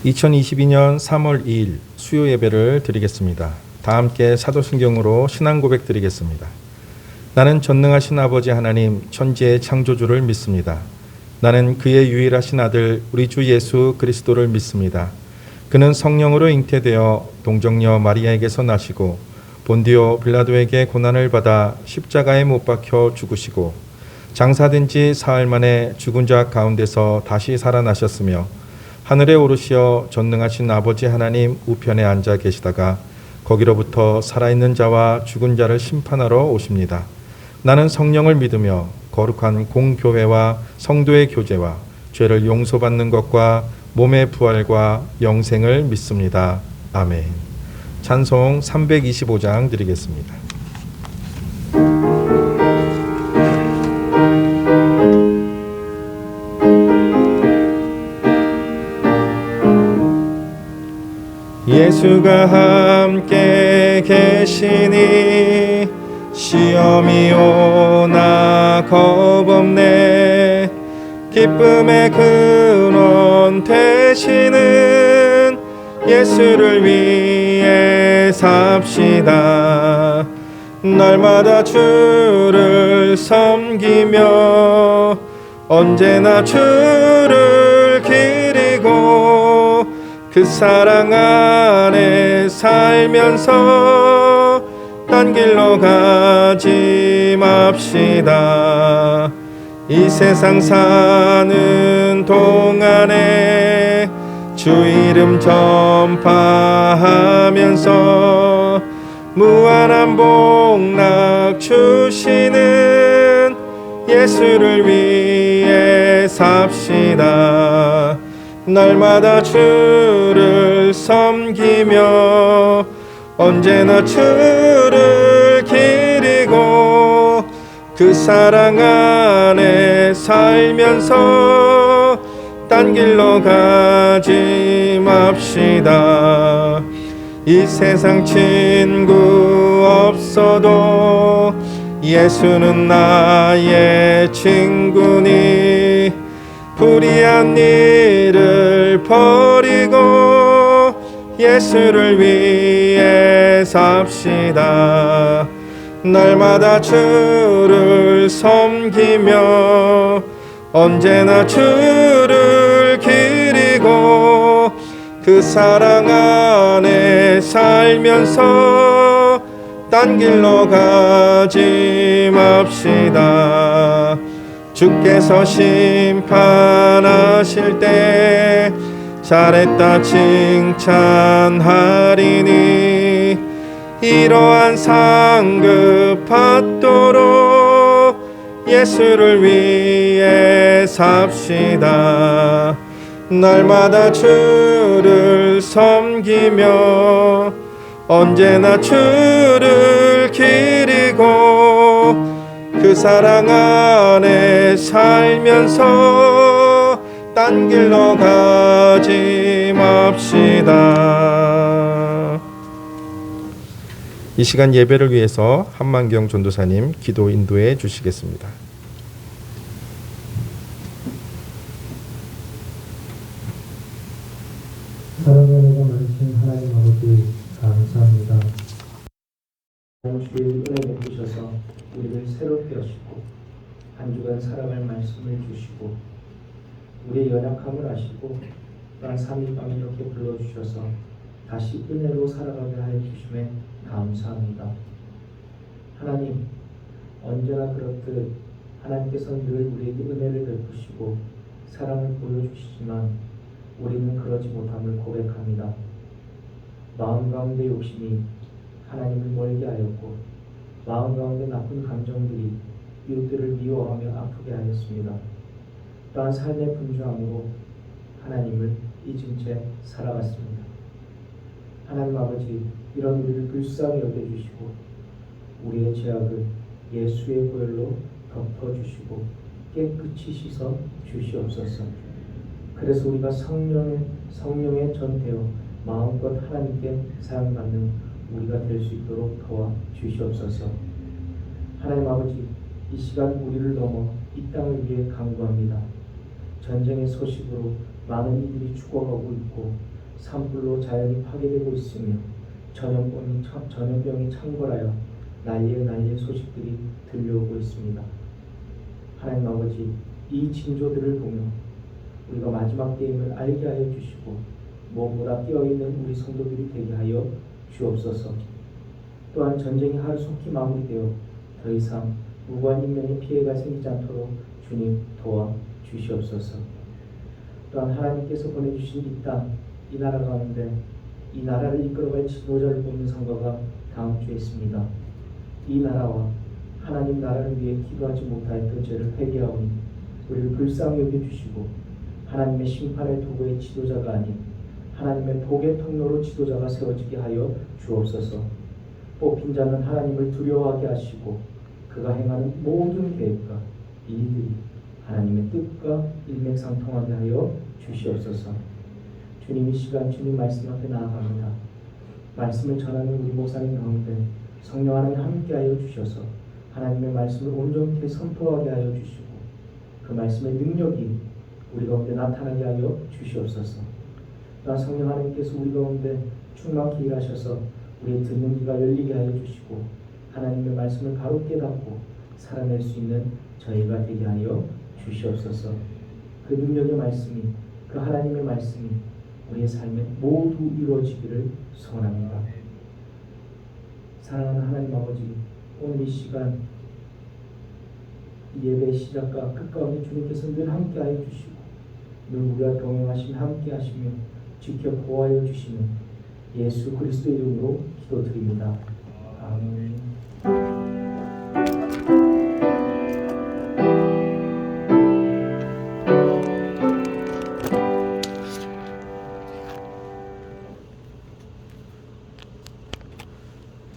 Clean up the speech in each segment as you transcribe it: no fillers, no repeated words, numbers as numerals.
2022년 3월 2일 수요 예배를 드리겠습니다. 다 함께 사도신경으로 신앙 고백 드리겠습니다. 나는 전능하신 아버지 하나님 천지의 창조주를 믿습니다. 나는 그의 유일하신 아들 우리 주 예수 그리스도를 믿습니다. 그는 성령으로 잉태되어 동정녀 마리아에게서 나시고 본디오 빌라도에게 고난을 받아 십자가에 못 박혀 죽으시고 장사된 지 사흘 만에 죽은 자 가운데서 다시 살아나셨으며 하늘에 오르시어 전능하신 아버지 하나님 우편에 앉아 계시다가 거기로부터 살아있는 자와 죽은 자를 심판하러 오십니다. 나는 성령을 믿으며 거룩한 공교회와 성도의 교제와 죄를 용서받는 것과 몸의 부활과 영생을 믿습니다. 아멘. 찬송 325장 드리겠습니다. 예수가 함께 계시니 시험이 오나 겁없네. 기쁨의 근원 되시는 예수를 위해 삽시다. 날마다 주를 섬기며 언제나 주를 기리고 그 사랑 안에 살면서 딴 길로 가지 맙시다. 이 세상 사는 동안에 주 이름 전파하면서 무한한 복락 주시는 예수를 위해 삽시다. 날마다 주를 섬기며 언제나 주를 기리고 그 사랑 안에 살면서 딴 길로 가지 맙시다. 이 세상 친구 없어도 예수는 나의 친구니 불의한 일을 버리고 예수를 위해 삽시다. 날마다 주를 섬기며 언제나 주를 기리고 그 사랑 안에 살면서 딴 길로 가지 맙시다. 주께서 심판하실 때 잘했다 칭찬하리니 이러한 상급 받도록 예수를 위해 삽시다. 날마다 주를 섬기며 언제나 주를 기리고 그 사랑 안에 살면서 딴 길로 가지 맙시다. 이 시간 예배를 위해서 한만경 전도사님 기도 인도해 주시겠습니다. 사랑의 은혜가 많으신 하나님 아버지 감사합니다. 이번 주일 은혜 베푸셔서 우리를 새롭게 하시고 한 주간 살아갈 말씀을 주시고 우리의 연약함을 아시고 또한 3일 밤에 이렇게 불러주셔서 다시 은혜로 살아가게 하여 주심에 감사합니다. 하나님, 언제나 그렇듯 하나님께서는 늘 우리에게 은혜를 베푸시고 사랑을 보여주시지만 우리는 그러지 못함을 고백합니다. 마음 가운데 욕심이 하나님을 멀게 하였고 마음 가운데 나쁜 감정들이 이웃들을 미워하며 아프게 하였습니다. 또한 삶의 분주함으로 하나님을 잊은 채 살아갔습니다. 하나님 아버지, 이런 우리를 불쌍히 여겨주시고 우리의 죄악을 예수의 보혈로 덮어주시고 깨끗이 씻어 주시옵소서. 그래서 우리가 성령의 전태여 마음껏 하나님께 사랑받는 우리가 될 수 있도록 도와 주시옵소서. 하나님 아버지, 이 시간 우리를 넘어 이 땅을 위해 간구합니다. 전쟁의 소식으로 많은 이들이 죽어가고 있고 산불로 자연이 파괴되고 있으며 전염병이 창궐하여 난리의 소식들이 들려오고 있습니다. 하나님 아버지, 이 징조들을 보며 우리가 마지막 때임을 알게 하여 주시고 무엇보다 깨어있는 우리 성도들이 되게 하여 주옵소서. 또한 전쟁이 하루속히 마무리되어 더 이상 무고한 인명의 피해가 생기지 않도록 주님 도와 주시옵소서. 또한 하나님께서 보내주신 이 땅, 이 나라 가운데 이 나라를 이끌어갈 지도자를 뽑는 선거가 다음 주에 있습니다. 이 나라와 하나님 나라를 위해 기도하지 못하였던 죄를 회개하오니 우리를 불쌍히 여겨주시고 하나님의 심판의 도구의 지도자가 아닌 하나님의 복의 통로로 지도자가 세워지게 하여 주옵소서. 뽑힌 자는 하나님을 두려워하게 하시고 그가 행하는 모든 계획과 일들이 하나님의 뜻과 일맥상통하게 하여 주시옵소서. 주님, 이 시간 주님 말씀 앞에 나아갑니다. 말씀을 전하는 우리 목사님 가운데 성령 하나님 함께하여 주셔서 하나님의 말씀을 온전히 선포하게 하여 주시고 그 말씀의 능력이 우리 가운데 나타나게 하여 주시옵소서. 또한 성령 하나님께서 우리 가운데 충만히 일하셔서 우리의 듣는 귀가 열리게 하여 주시고 하나님의 말씀을 바로 깨닫고 살아낼 수 있는 저희가 되게 하여 주시옵소서. 그 능력의 말씀이, 그 하나님의 말씀이 우리의 삶에 모두 이루어지기를 소원합니다. 사랑하는 하나님 아버지, 오늘 이 시간 이 예배의 시작과 끝 가운데 주님께서 늘 함께하여 주시고 늘 우리와 동행하시며 함께하시며 지켜 보호하여 주시는 예수 그리스도의 이름으로 기도드립니다. 아멘.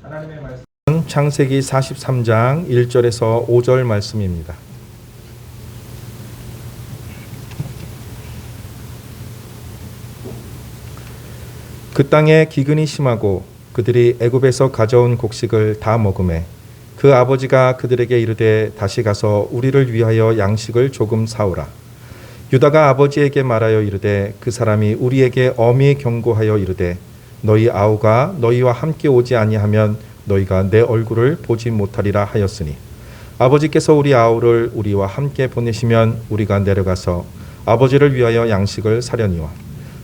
하나님의 말씀은 창세기 43장 1절에서 5절 말씀입니다. 그 땅에 기근이 심하고 그들이 애굽에서 가져온 곡식을 다 먹으매 그 아버지가 그들에게 이르되 다시 가서 우리를 위하여 양식을 조금 사오라. 유다가 아버지에게 말하여 이르되 그 사람이 우리에게 엄히 경고하여 이르되 너희 아우가 너희와 함께 오지 아니하면 너희가 내 얼굴을 보지 못하리라 하였으니 아버지께서 우리 아우를 우리와 함께 보내시면 우리가 내려가서 아버지를 위하여 양식을 사려니와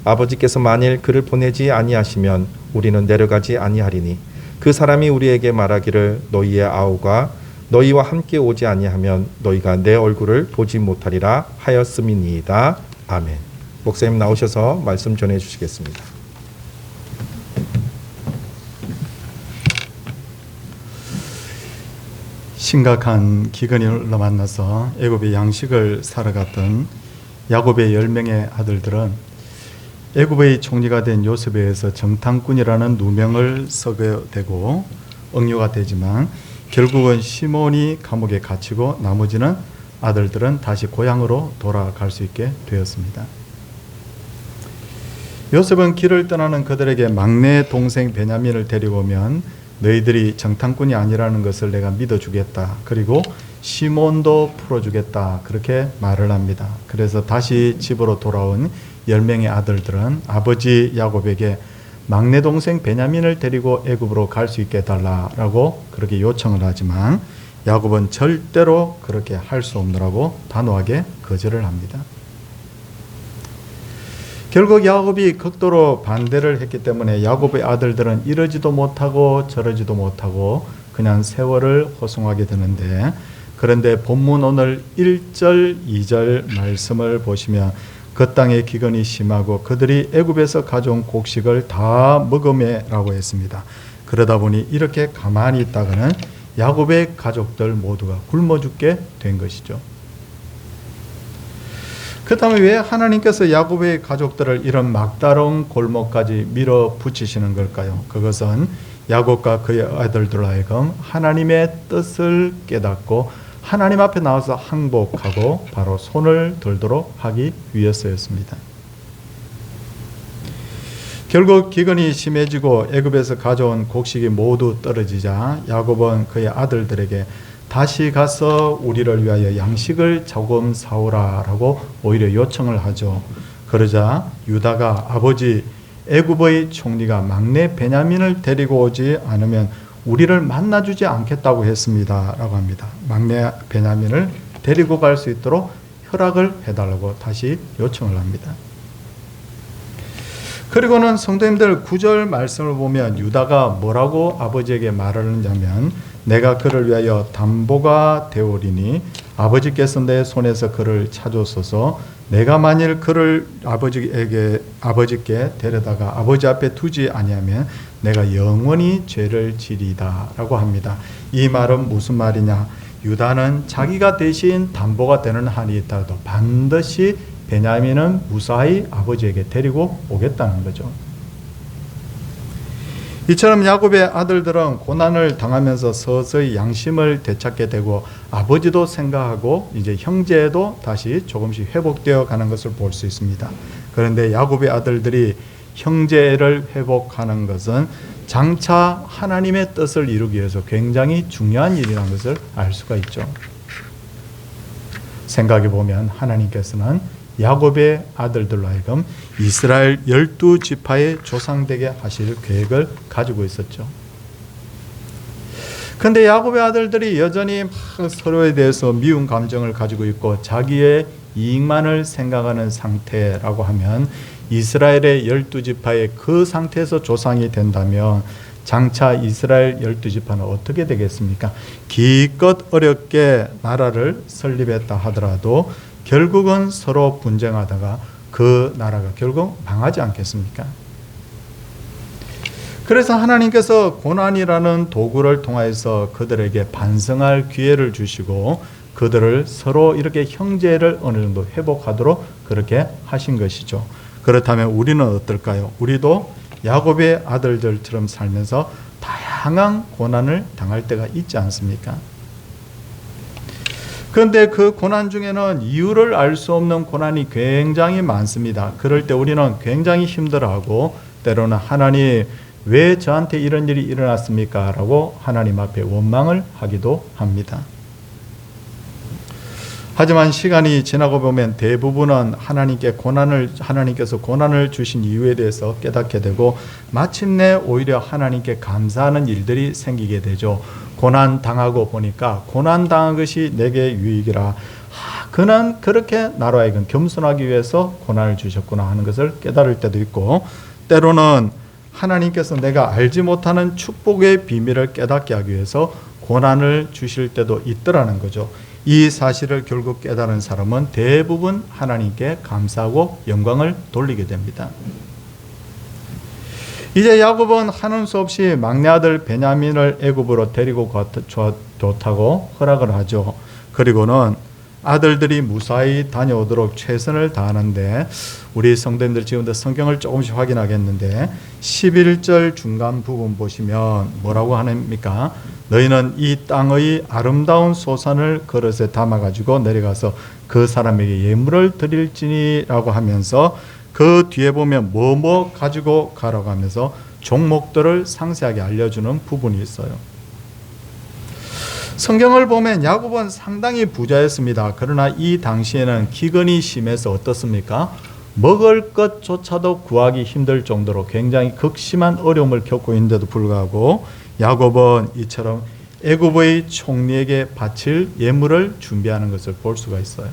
아버지께서 만일 그를 보내지 아니하시면 우리는 내려가지 아니하리니 그 사람이 우리에게 말하기를 너희의 아우가 너희와 함께 오지 아니하면 너희가 내 얼굴을 보지 못하리라 하였음이니이다. 아멘. 목사님 나오셔서 말씀 전해 주시겠습니다. 심각한 기근을 만나서 애굽의 양식을 사러 갔던 야곱의 10명의 아들들은 애굽의 총리가 된 요셉에 의해서 정탐꾼이라는 누명을 쓰게 되고 억류가 되지만 결국은 시몬이 감옥에 갇히고 나머지는 아들들은 다시 고향으로 돌아갈 수 있게 되었습니다. 요셉은 길을 떠나는 그들에게 막내 동생 베냐민을 데리고 오면 너희들이 정탐꾼이 아니라는 것을 내가 믿어주겠다. 그리고 시몬도 풀어주겠다. 그렇게 말을 합니다. 그래서 다시 집으로 돌아온 10명의 아들들은 아버지 야곱에게 막내 동생 베냐민을 데리고 애굽으로 갈 수 있게 해달라고 그렇게 요청을 하지만 야곱은 절대로 그렇게 할 수 없노라고 단호하게 거절을 합니다. 결국 야곱이 극도로 반대를 했기 때문에 야곱의 아들들은 이러지도 못하고 저러지도 못하고 그냥 세월을 호송하게 되는데, 그런데 본문 오늘 1절 2절 말씀을 보시면 그 땅에 기근이 심하고 그들이 애굽에서 가져온 곡식을 다 먹음에라고 했습니다. 그러다 보니 이렇게 가만히 있다가는 야곱의 가족들 모두가 굶어 죽게 된 것이죠. 그렇다면 왜 하나님께서 야곱의 가족들을 이런 막다른 골목까지 밀어붙이시는 걸까요? 그것은 야곱과 그의 아들들로 하여금 하나님의 뜻을 깨닫고 하나님 앞에 나와서 항복하고 바로 손을 들도록 하기 위해서였습니다. 결국 기근이 심해지고 애굽에서 가져온 곡식이 모두 떨어지자 야곱은 그의 아들들에게 다시 가서 우리를 위하여 양식을 조금 사오라라고 오히려 요청을 하죠. 그러자 유다가 아버지 애굽의 총리가 막내 베냐민을 데리고 오지 않으면 우리를 만나주지 않겠다고 했습니다 라고 합니다. 막내 베냐민을 데리고 갈 수 있도록 허락을 해달라고 다시 요청을 합니다. 그리고는 성도님들 9절 말씀을 보면 유다가 뭐라고 아버지에게 말을 하냐면 내가 그를 위하여 담보가 되오리니 아버지께서 내 손에서 그를 찾으소서 내가 만일 그를 아버지께 데려다가 아버지 앞에 두지 아니하면 내가 영원히 죄를 지리다 라고 합니다. 이 말은 무슨 말이냐? 유다는 자기가 대신 담보가 되는 한이 있다도 반드시 베냐민은 무사히 아버지에게 데리고 오겠다는 거죠. 이처럼 야곱의 아들들은 고난을 당하면서 서서히 양심을 되찾게 되고 아버지도 생각하고 이제 형제도 다시 조금씩 회복되어 가는 것을 볼 수 있습니다. 그런데 야곱의 아들들이 형제를 회복하는 것은 장차 하나님의 뜻을 이루기 위해서 굉장히 중요한 일이라는 것을 알 수가 있죠. 생각해 보면 하나님께서는 야곱의 아들들로 하여금 이스라엘 12지파의 조상되게 하실 계획을 가지고 있었죠. 그런데 야곱의 아들들이 여전히 서로에 대해서 미운 감정을 가지고 있고 자기의 이익만을 생각하는 상태라고 하면 이스라엘의 12지파의 그 상태에서 조상이 된다면 장차 이스라엘 12지파는 어떻게 되겠습니까? 기껏 어렵게 나라를 설립했다 하더라도 결국은 서로 분쟁하다가 그 나라가 결국 망하지 않겠습니까? 그래서 하나님께서 고난이라는 도구를 통해서 그들에게 반성할 기회를 주시고 그들을 서로 이렇게 형제를 어느 정도 회복하도록 그렇게 하신 것이죠. 그렇다면 우리는 어떨까요? 우리도 야곱의 아들들처럼 살면서 다양한 고난을 당할 때가 있지 않습니까? 그런데 그 고난 중에는 이유를 알 수 없는 고난이 굉장히 많습니다. 그럴 때 우리는 굉장히 힘들어하고 때로는 하나님 왜 저한테 이런 일이 일어났습니까? 라고 하나님 앞에 원망을 하기도 합니다. 하지만 시간이 지나고 보면 대부분은 하나님께서 고난을 주신 이유에 대해서 깨닫게 되고 마침내 오히려 하나님께 감사하는 일들이 생기게 되죠. 고난 당하고 보니까 고난 당한 것이 내게 유익이라. 그는 그렇게 나로 하여금 겸손하기 위해서 고난을 주셨구나 하는 것을 깨달을 때도 있고 때로는 하나님께서 내가 알지 못하는 축복의 비밀을 깨닫게 하기 위해서 고난을 주실 때도 있더라는 거죠. 이 사실을 결국 깨달은 사람은 대부분 하나님께 감사하고 영광을 돌리게 됩니다. 이제 야곱은 하는 수 없이 막내 아들 베냐민을 애굽으로 데리고 좋다고 허락을 하죠. 그리고는 아들들이 무사히 다녀오도록 최선을 다하는데 우리 성도님들 지금부터 성경을 조금씩 확인하겠는데 11절 중간 부분 보시면 뭐라고 하십니까? 너희는 이 땅의 아름다운 소산을 그릇에 담아가지고 내려가서 그 사람에게 예물을 드릴지니라고 하면서 그 뒤에 보면 뭐뭐 가지고 가라고 하면서 종목들을 상세하게 알려주는 부분이 있어요. 성경을 보면 야곱은 상당히 부자였습니다. 그러나 이 당시에는 기근이 심해서 어떻습니까? 먹을 것조차도 구하기 힘들 정도로 굉장히 극심한 어려움을 겪고 있는데도 불구하고 야곱은 이처럼 애굽의 총리에게 바칠 예물을 준비하는 것을 볼 수가 있어요.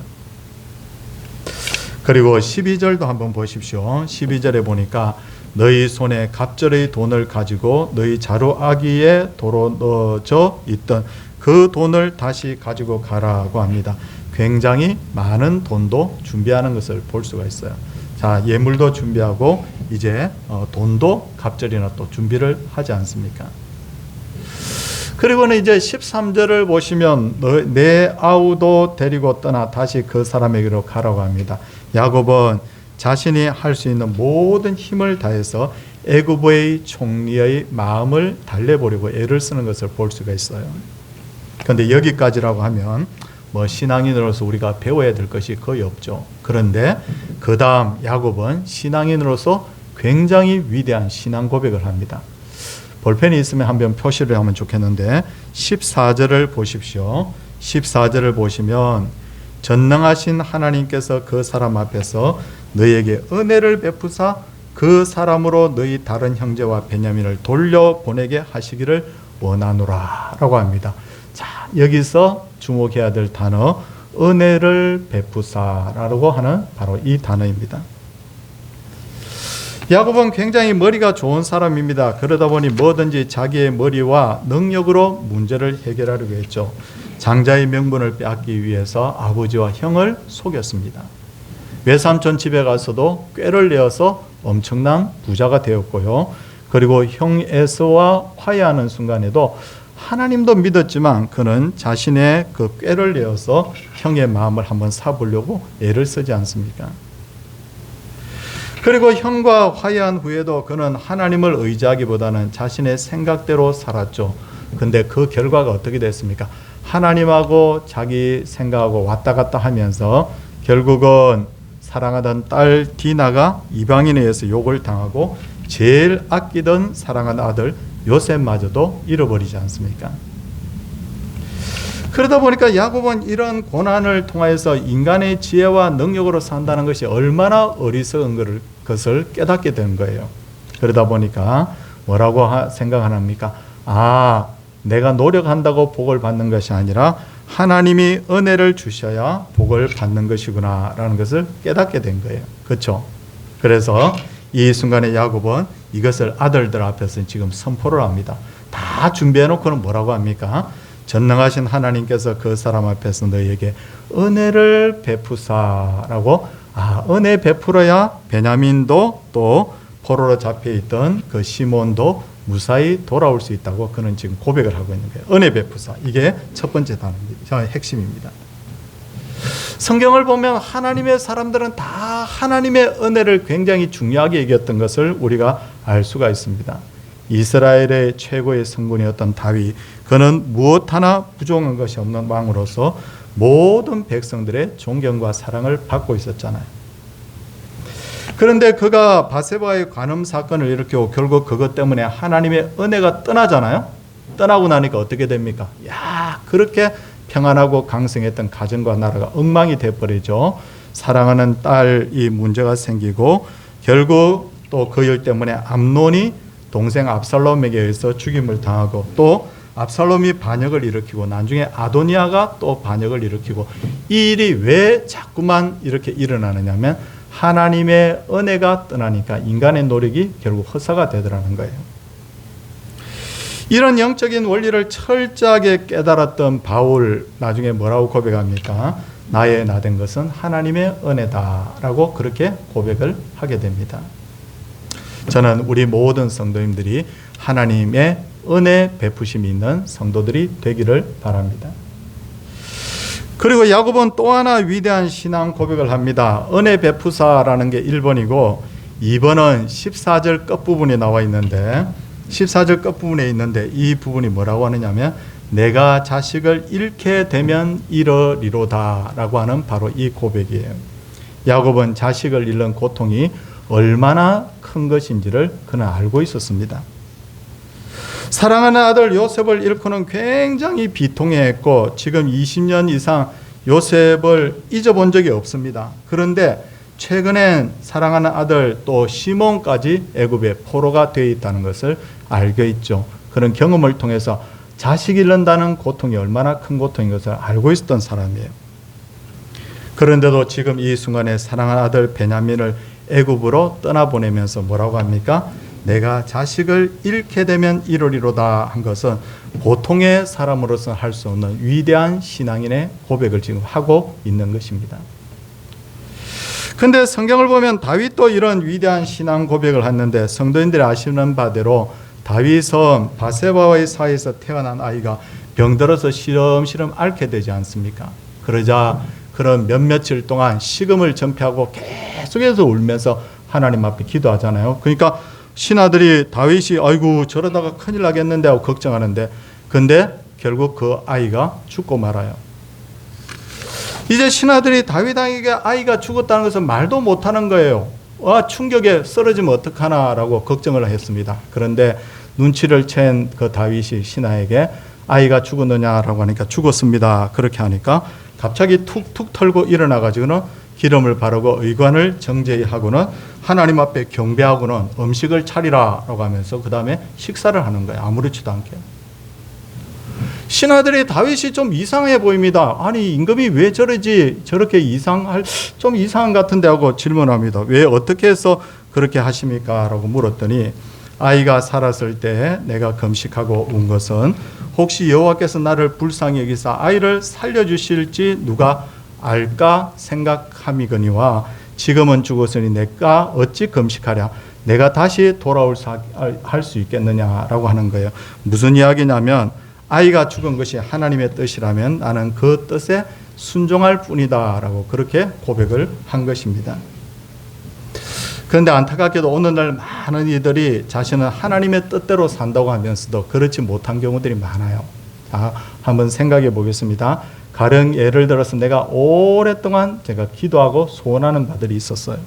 그리고 12절도 한번 보십시오. 12절에 보니까 너희 손에 갑절의 돈을 가지고 너희 자루아기에 도로 넣어져 있던 그 돈을 다시 가지고 가라고 합니다. 굉장히 많은 돈도 준비하는 것을 볼 수가 있어요. 자, 예물도 준비하고 이제 돈도 갑절이나 또 준비를 하지 않습니까? 그리고는 이제 13절을 보시면 내 아우도 데리고 떠나 다시 그 사람에게로 가라고 합니다. 야곱은 자신이 할 수 있는 모든 힘을 다해서 애굽의 총리의 마음을 달래보려고 애를 쓰는 것을 볼 수가 있어요. 그런데 여기까지라고 하면 신앙인으로서 우리가 배워야 될 것이 거의 없죠. 그런데 그 다음 야곱은 신앙인으로서 굉장히 위대한 신앙 고백을 합니다. 볼펜이 있으면 한번 표시를 하면 좋겠는데 14절을 보십시오. 14절을 보시면 전능하신 하나님께서 그 사람 앞에서 너희에게 은혜를 베푸사 그 사람으로 너희 다른 형제와 베냐민을 돌려보내게 하시기를 원하노라 라고 합니다. 자, 여기서 주목해야 될 단어 은혜를 베푸사라고 하는 바로 이 단어입니다. 야곱은 굉장히 머리가 좋은 사람입니다. 그러다 보니 뭐든지 자기의 머리와 능력으로 문제를 해결하려고 했죠. 장자의 명분을 빼앗기 위해서 아버지와 형을 속였습니다. 외삼촌 집에 가서도 꾀를 내어서 엄청난 부자가 되었고요. 그리고 형 에서와 화해하는 순간에도 하나님도 믿었지만 그는 자신의 그 꾀를 내어서 형의 마음을 한번 사보려고 애를 쓰지 않습니까? 그리고 형과 화해한 후에도 그는 하나님을 의지하기보다는 자신의 생각대로 살았죠. 근데 그 결과가 어떻게 됐습니까? 하나님하고 자기 생각하고 왔다 갔다 하면서 결국은 사랑하던 딸 디나가 이방인에 의해서 욕을 당하고 제일 아끼던 사랑하는 아들 요셉마저도 잃어버리지 않습니까? 그러다 보니까 야곱은 이런 고난을 통해서 인간의 지혜와 능력으로 산다는 것이 얼마나 어리석은 것을 깨닫게 된 거예요. 그러다 보니까 뭐라고 생각합니까? 내가 노력한다고 복을 받는 것이 아니라 하나님이 은혜를 주셔야 복을 받는 것이구나 라는 것을 깨닫게 된 거예요. 그렇죠? 그래서 이 순간에 야곱은 이것을 아들들 앞에서 지금 선포를 합니다. 다 준비해 놓고는 뭐라고 합니까? 전능하신 하나님께서 그 사람 앞에서 너희에게 은혜를 베푸사라고 은혜 베풀어야 베냐민도 또 포로로 잡혀있던 그 시몬도 무사히 돌아올 수 있다고 그는 지금 고백을 하고 있는 거예요. 은혜 베푸사. 이게 첫 번째 단어입니다. 핵심입니다. 성경을 보면 하나님의 사람들은 다 하나님의 은혜를 굉장히 중요하게 여겼던 것을 우리가 알 수가 있습니다. 이스라엘의 최고의 성군이었던 다윗, 그는 무엇 하나 부족한 것이 없는 왕으로서 모든 백성들의 존경과 사랑을 받고 있었잖아요. 그런데 그가 바세바의 간음 사건을 일으키고 결국 그것 때문에 하나님의 은혜가 떠나잖아요. 떠나고 나니까 어떻게 됩니까? 그렇게 평안하고 강성했던 가정과 나라가 엉망이 돼버리죠. 사랑하는 딸이 문제가 생기고 결국 또 그 일 때문에 암논이 동생 압살롬에게 의해서 죽임을 당하고 또 압살롬이 반역을 일으키고 나중에 아도니아가 또 반역을 일으키고 이 일이 왜 자꾸만 이렇게 일어나느냐면 하나님의 은혜가 떠나니까 인간의 노력이 결국 허사가 되더라는 거예요. 이런 영적인 원리를 철저하게 깨달았던 바울 나중에 뭐라고 고백합니까? 나의 나된 것은 하나님의 은혜다라고 그렇게 고백을 하게 됩니다. 저는 우리 모든 성도님들이 하나님의 은혜 베푸심이 있는 성도들이 되기를 바랍니다. 그리고 야곱은 또 하나 위대한 신앙 고백을 합니다. 은혜 베푸사라는 게 1번이고 2번은 14절 끝부분에 나와 있는데 14절 끝부분에 있는데 이 부분이 뭐라고 하느냐면 내가 자식을 잃게 되면 이러리로다 라고 하는 바로 이 고백이에요. 야곱은 자식을 잃는 고통이 얼마나 큰 것인지를 그는 알고 있었습니다. 사랑하는 아들 요셉을 잃고는 굉장히 비통해했고 지금 20년 이상 요셉을 잊어본 적이 없습니다. 그런데 최근엔 사랑하는 아들 또 시몬까지 애굽의 포로가 되어 있다는 것을 알고 있죠. 그런 경험을 통해서 자식 잃는다는 고통이 얼마나 큰 고통인 것을 알고 있었던 사람이에요. 그런데도 지금 이 순간에 사랑하는 아들 베냐민을 애굽으로 떠나보내면서 뭐라고 합니까? 내가 자식을 잃게 되면 이러리로다 한 것은 보통의 사람으로서 할 수 없는 위대한 신앙인의 고백을 지금 하고 있는 것입니다. 근데 성경을 보면 다윗도 이런 위대한 신앙 고백을 했는데 성도인들이 아시는 바대로 다윗은 바세바와의 사이에서 태어난 아이가 병들어서 시름시름 앓게 되지 않습니까? 그러자 그런 몇몇일 동안 식음을 전폐하고 계속해서 울면서 하나님 앞에 기도하잖아요. 그러니까 신하들이 다윗이 아이고 저러다가 큰일 나겠는데 하고 걱정하는데 근데 결국 그 아이가 죽고 말아요. 이제 신하들이 다윗에게 아이가 죽었다는 것은 말도 못하는 거예요. 충격에 쓰러지면 어떡하나라고 걱정을 했습니다. 그런데 눈치를 챈 그 다윗이 신하에게 아이가 죽었느냐라고 하니까 죽었습니다. 그렇게 하니까 갑자기 툭툭 털고 일어나가지고는 기름을 바르고 의관을 정제히 하고는 하나님 앞에 경배하고는 음식을 차리라라고 하면서 그 다음에 식사를 하는 거예요. 아무렇지도 않게. 신하들이 다윗이 좀 이상해 보입니다. 아니 임금이 왜 저러지? 저렇게 좀 이상한 같은데 하고 질문합니다. 왜 어떻게 해서 그렇게 하십니까? 라고 물었더니 아이가 살았을 때 내가 금식하고 운 것은 혹시 여호와께서 나를 불쌍히 여기사 아이를 살려주실지 누가 알까 생각함이거니와 지금은 죽었으니 내가 어찌 금식하랴 내가 다시 돌아올 할 수 있겠느냐라고 하는 거예요. 무슨 이야기냐면 아이가 죽은 것이 하나님의 뜻이라면 나는 그 뜻에 순종할 뿐이다 라고 그렇게 고백을 한 것입니다. 그런데 안타깝게도 오늘날 많은 이들이 자신은 하나님의 뜻대로 산다고 하면서도 그렇지 못한 경우들이 많아요. 자, 한번 생각해 보겠습니다. 가령 예를 들어서 내가 오랫동안 제가 기도하고 소원하는 바들이 있었어요.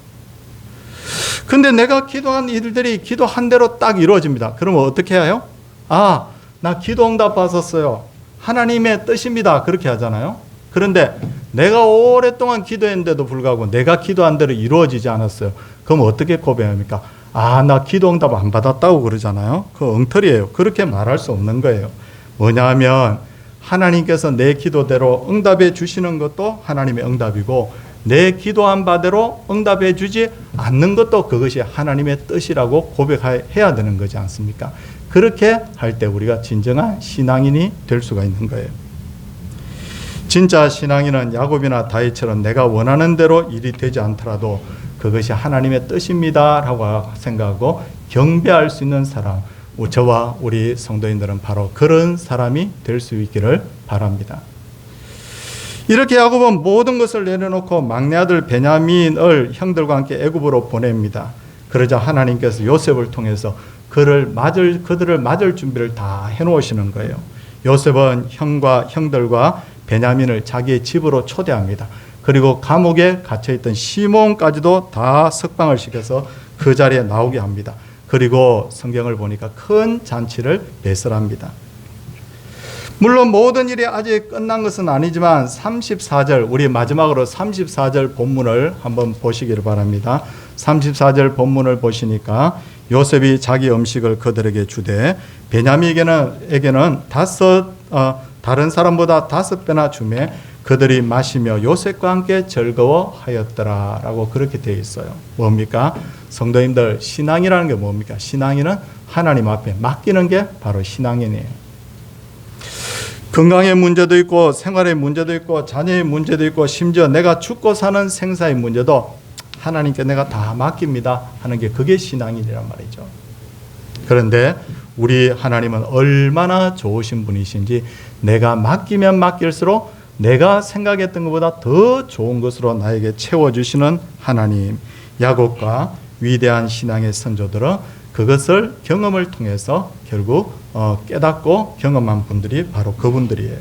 근데 내가 기도한 일들이 기도한 대로 딱 이루어집니다. 그러면 어떻게 해요? 아, 나 기도 응답 받았어요. 하나님의 뜻입니다. 그렇게 하잖아요. 그런데 내가 오랫동안 기도했는데도 불구하고 내가 기도한 대로 이루어지지 않았어요. 그럼 어떻게 고백합니까? 아, 나 기도 응답 안 받았다고 그러잖아요. 그거 엉터리예요. 그렇게 말할 수 없는 거예요. 뭐냐면 하나님께서 내 기도대로 응답해 주시는 것도 하나님의 응답이고 내 기도한 바대로 응답해 주지 않는 것도 그것이 하나님의 뜻이라고 고백해야 되는 거지 않습니까? 그렇게 할 때 우리가 진정한 신앙인이 될 수가 있는 거예요. 진짜 신앙인은 야곱이나 다윗처럼 내가 원하는 대로 일이 되지 않더라도 그것이 하나님의 뜻입니다 라고 생각하고 경배할 수 있는 사람, 저와 우리 성도인들은 바로 그런 사람이 될 수 있기를 바랍니다. 이렇게 야곱은 모든 것을 내려놓고 막내 아들 베냐민을 형들과 함께 애굽으로 보냅니다. 그러자 하나님께서 요셉을 통해서 그들을 맞을 준비를 다 해놓으시는 거예요. 요셉은 형들과 베냐민을 자기의 집으로 초대합니다. 그리고 감옥에 갇혀있던 시몬까지도 다 석방을 시켜서 그 자리에 나오게 합니다. 그리고 성경을 보니까 큰 잔치를 배설합니다. 물론 모든 일이 아직 끝난 것은 아니지만 34절, 우리 마지막으로 34절 본문을 한번 보시기를 바랍니다. 34절 본문을 보시니까 요셉이 자기 음식을 그들에게 주되 베냐민에게는 다른 사람보다 5배나 주매 그들이 마시며 요셉과 함께 즐거워하였더라 라고 그렇게 되어 있어요. 뭡니까? 성도님들, 신앙이라는 게 뭡니까? 신앙인은 하나님 앞에 맡기는 게 바로 신앙인이에요. 건강의 문제도 있고 생활의 문제도 있고 자녀의 문제도 있고 심지어 내가 죽고 사는 생사의 문제도 하나님께 내가 다 맡깁니다 하는 게 그게 신앙인이란 말이죠. 그런데 우리 하나님은 얼마나 좋으신 분이신지 내가 맡기면 맡길수록 내가 생각했던 것보다 더 좋은 것으로 나에게 채워주시는 하나님. 야곱과 위대한 신앙의 선조들은 그것을 경험을 통해서 결국 깨닫고 경험한 분들이 바로 그분들이에요.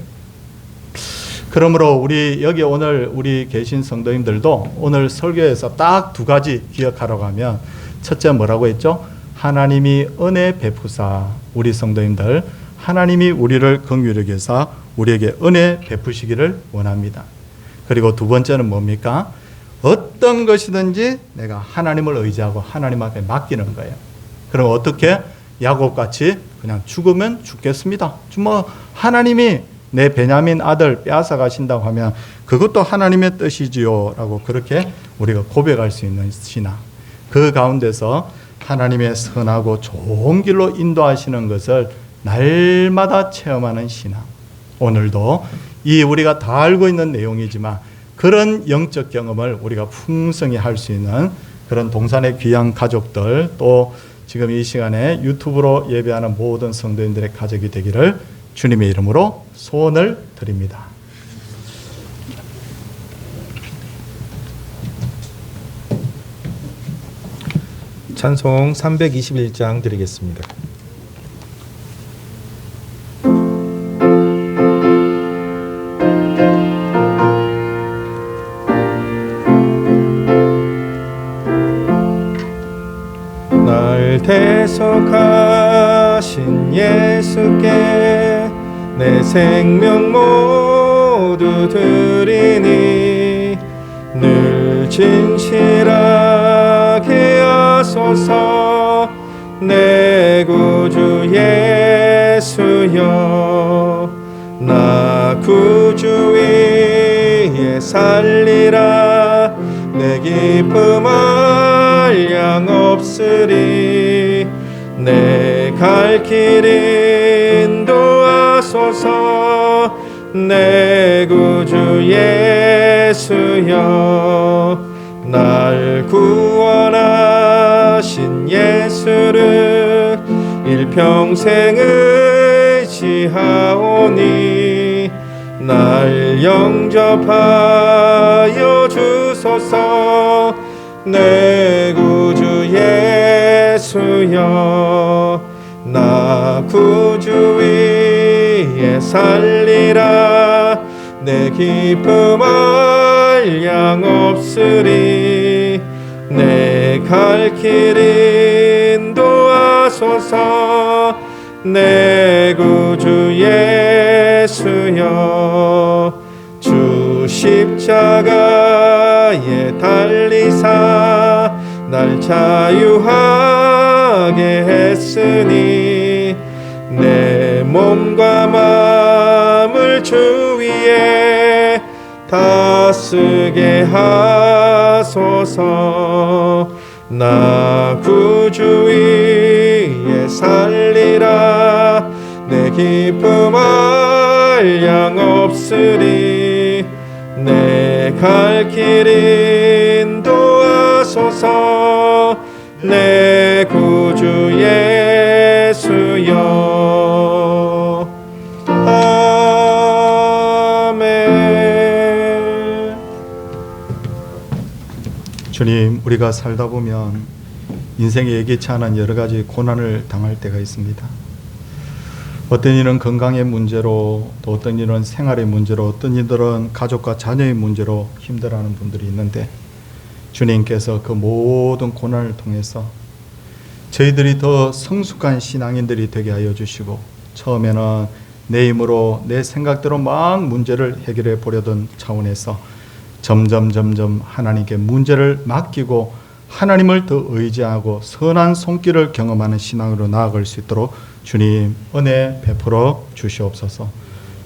그러므로 우리 여기 오늘 우리 계신 성도님들도 오늘 설교에서 딱 2가지 기억하라고 하면 첫째 뭐라고 했죠? 하나님이 은혜 베푸사 우리 성도님들 하나님이 우리를 긍휼히 여기사 우리에게 은혜 베푸시기를 원합니다. 그리고 2번째는 뭡니까? 어떤 것이든지 내가 하나님을 의지하고 하나님 앞에 맡기는 거예요. 그럼 어떻게? 야곱같이 그냥 죽으면 죽겠습니다. 뭐 하나님이 내 베냐민 아들 빼앗아 가신다고 하면 그것도 하나님의 뜻이지요 라고 그렇게 우리가 고백할 수 있는 신앙. 그 가운데서 하나님의 선하고 좋은 길로 인도하시는 것을 날마다 체험하는 신앙. 오늘도 이 우리가 다 알고 있는 내용이지만 그런 영적 경험을 우리가 풍성히 할 수 있는 그런 동산의 귀한 가족들 또 지금 이 시간에 유튜브로 예배하는 모든 성도인들의 가족이 되기를 주님의 이름으로 소원을 드립니다. 찬송 321장 드리겠습니다. 날 대속하신 예수께 내 생명 모두 드리니 늘 진실하게 하소서. 내 구주 예수여, 나 구주 위에 살리라. 내 기쁨 한량 없으리. 내 갈 길 인도하소서. 내 구주 예수여, 날 구원하신 예수를 일평생 의지하오니 날 영접하여 주소서. 내 구주 예수여, 나 구주 위에 살리라. 내 기쁨 한량 없으리. 내 갈 길 인도하소서. 내 구주 예수여, 주 십자가에 달리사 날 자유하게 했으니 내 몸과 마음을 주 위에 다쓰게 하소서. 나 구주 위에 살리라. 내 기쁨 한량 없으리. 내 갈 길 인도하소서. 내 구주 예수여. 아멘. 주님, 우리가 살다 보면 인생에 예기치 않은 여러 가지 고난을 당할 때가 있습니다. 어떤 일은 건강의 문제로, 또 어떤 일은 생활의 문제로, 어떤 이들은 가족과 자녀의 문제로 힘들어하는 분들이 있는데, 주님께서 그 모든 고난을 통해서 저희들이 더 성숙한 신앙인들이 되게 하여 주시고, 처음에는 내 힘으로 내 생각대로 막 문제를 해결해 보려던 차원에서 점점 하나님께 문제를 맡기고 하나님을 더 의지하고 선한 손길을 경험하는 신앙으로 나아갈 수 있도록 주님 은혜 베풀어 주시옵소서.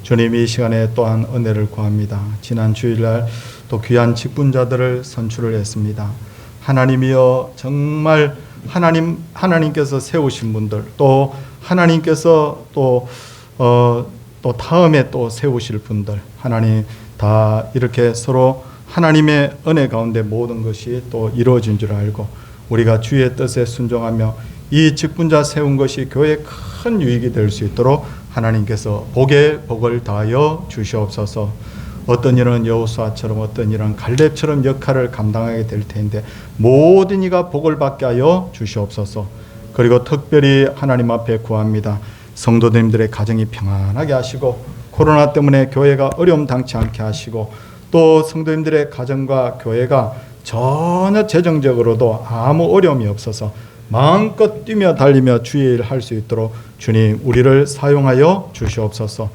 주님, 이 시간에 또한 은혜를 구합니다. 지난 주일날 또 귀한 직분자들을 선출을 했습니다. 하나님이여, 정말 하나님께서 세우신 분들, 또 하나님께서 또 다음에 또 세우실 분들, 하나님 다 이렇게 서로 하나님의 은혜 가운데 모든 것이 또 이루어진 줄 알고 우리가 주의 뜻에 순종하며 이 직분자 세운 것이 교회에 큰 유익이 될 수 있도록 하나님께서 복에 복을 다하여 주시옵소서. 어떤 일은 여호수아처럼, 어떤 일은 갈렙처럼 역할을 감당하게 될 텐데 모든 이가 복을 받게 하여 주시옵소서. 그리고 특별히 하나님 앞에 구합니다. 성도님들의 가정이 평안하게 하시고, 코로나 때문에 교회가 어려움 당치 않게 하시고, 또 성도님들의 가정과 교회가 전혀 재정적으로도 아무 어려움이 없어서 마음껏 뛰며 달리며 주의 일 할 수 있도록 주님 우리를 사용하여 주시옵소서.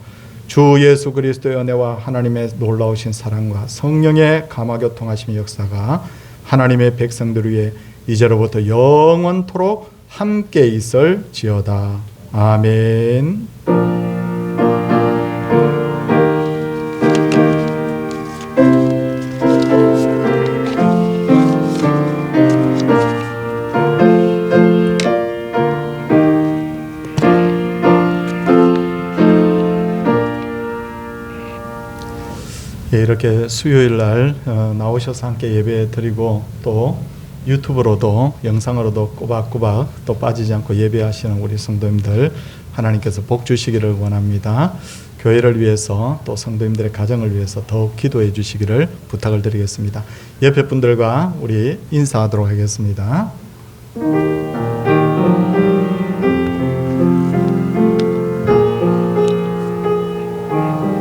주 예수 그리스도의 은혜와 하나님의 놀라우신 사랑과 성령의 감화교통하심의 역사가 하나님의 백성들 위해 이제로부터 영원토록 함께 있을지어다. 아멘. 이렇게 수요일 날 나오셔서 함께 예배 드리고 또 유튜브로도 영상으로도 꼬박꼬박 또 빠지지 않고 예배하시는 우리 성도님들 하나님께서 복 주시기를 원합니다. 교회를 위해서 또 성도님들의 가정을 위해서 더욱 기도해 주시기를 부탁을 드리겠습니다. 옆에 분들과 우리 인사하도록 하겠습니다.